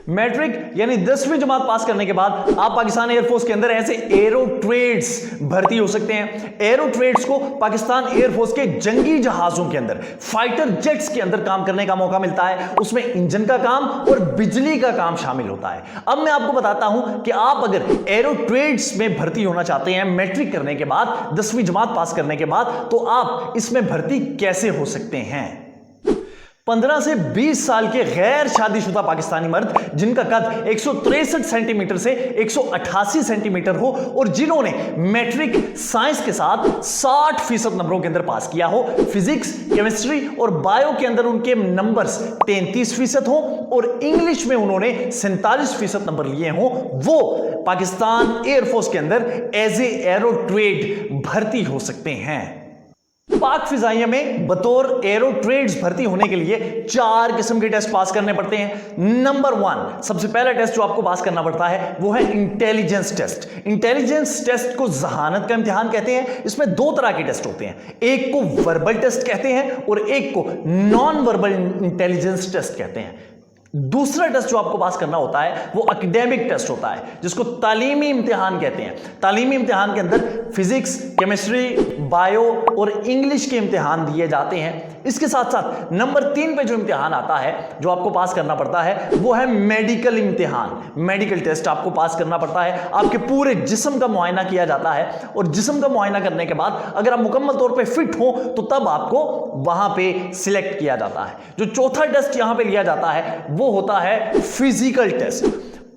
Matric यानी 10वीं जमात पास करने के बाद आप पाकिस्तान एयरफोर्स के अंदर ऐसे एरो ट्रेड्स भर्ती हो सकते हैं। एरो ट्रेड्स को पाकिस्तान एयरफोर्स के जंगी जहाजों के अंदर, फाइटर जेट्स के अंदर काम करने का मौका मिलता है। उसमें इंजन का काम और बिजली का काम शामिल होता है। अब मैं आपको बताता हूं कि आप अगर एरो ट्रेड्स में भर्ती होना चाहते हैं मैट्रिक करने के बाद, 10वीं जमात पास करने के बाद, तो आप इसमें भर्ती कैसे हो सकते हैं। 15 से 20 साल के गैर शादीशुदा पाकिस्तानी मर्द जिनका कद 163 सेंटीमीटर से 188 सेंटीमीटर हो और जिन्होंने मैट्रिक साइंस के साथ 60% नंबरों के अंदर पास किया हो, फिजिक्स, केमिस्ट्री और बायो के अंदर उनके नंबर्स 33% हो और इंग्लिश में उन्होंने 47% नंबर लिए हो, वो पाकिस्तान एयरफोर्स के अंदर एज ए एरो ट्रेड भर्ती हो सकते हैं। पाक फिजाइया में बतौर एरो ट्रेड्स भर्ती होने के लिए 4 किस्म के टेस्ट पास करने पड़ते हैं। नंबर 1, सबसे पहला टेस्ट जो आपको पास करना पड़ता है वो है इंटेलिजेंस टेस्ट। इंटेलिजेंस टेस्ट को जहानत का इम्तिहान कहते हैं। इसमें 2 तरह के टेस्ट होते हैं, एक को वर्बल टेस्ट कहते हैं और एक को नॉन वर्बल इंटेलिजेंस टेस्ट कहते हैं। दूसरा टेस्ट जो आपको पास करना होता है वो एकेडमिक टेस्ट होता है, जिसको तालीमी इम्तिहान कहते हैं। तालीमी इम्तिहान के अंदर फिजिक्स, केमिस्ट्री, बायो और इंग्लिश के इम्तिहान दिए जाते हैं। इसके साथ साथ नंबर 3 पे जो इम्तिहान आता है जो आपको पास करना पड़ता है वो है मेडिकल इम्तिहान। मेडिकल टेस्ट आपको पास करना पड़ता है। आपके पूरे जिस्म का मुआयना किया जाता है और जिस्म का मुआयना करने के बाद अगर आप मुकम्मल तौर पे फिट हो तो तब आपको वहां पे सिलेक्ट किया जाता है। जो चौथा टेस्ट यहां पे लिया जाता है वो होता है physical test.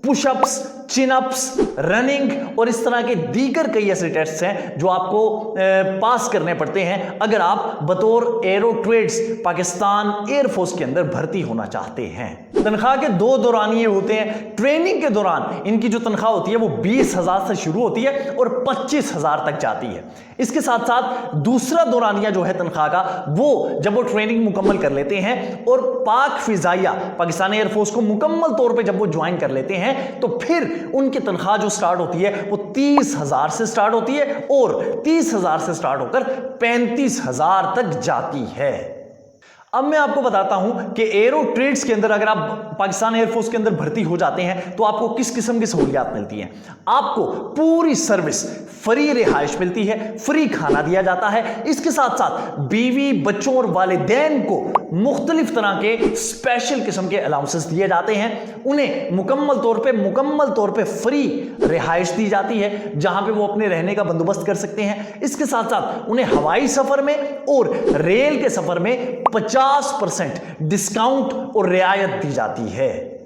Pushups, chinups, running और इस तरह के दीगर कई ऐसे टेस्ट हैं जो आपको पास करने पड़ते हैं अगर आप बतौर एरो ट्रेड्स पाकिस्तान एयरफोर्स के अंदर भर्ती होना चाहते हैं। तनख्वाह के 2 दौरानिए होते हैं। ट्रेनिंग के दौरान इनकी जो तनख्वाह होती है वो 20,000 से शुरू होती है और 25,000 तक जाती है। इसके साथ साथ दूसरा दौरानिया जो है तनख्वाह का, वो जब वो ट्रेनिंग मुकम्मल कर लेते हैं और पाक फिजाइया पाकिस्तान एयरफोर्स को मुकम्मल तौर पे जब वो ज्वाइन कर लेते हैं तो फिर उनकी तनख्वाह जो स्टार्ट होती है वो 30,000 से स्टार्ट होती है और 30,000 से स्टार्ट होकर 35,000 तक जाती है। अब मैं आपको बताता हूं कि एरो ट्रेड्स के अंदर अगर आप पाकिस्तान एयरफोर्स के अंदर भर्ती हो जाते हैं तो आपको किस किस्म की सहूलियात मिलती हैं। आपको पूरी सर्विस, फ्री रिहाइश मिलती है, फ्री खाना दिया जाता है। इसके साथ साथ बीवी, बच्चों और वालिदैन को मुख्तलिफ तरह के स्पेशल किस्म के अलाउंसेस दिए जाते हैं। उन्हें मुकम्मल तौर पे फ्री रिहाइश दी जाती है जहां पे वो अपने रहने का बंदोबस्त कर सकते हैं। इसके साथ साथ उन्हें हवाई सफर में और रेल के सफर में 50% डिस्काउंट और रियायत दी जाती है।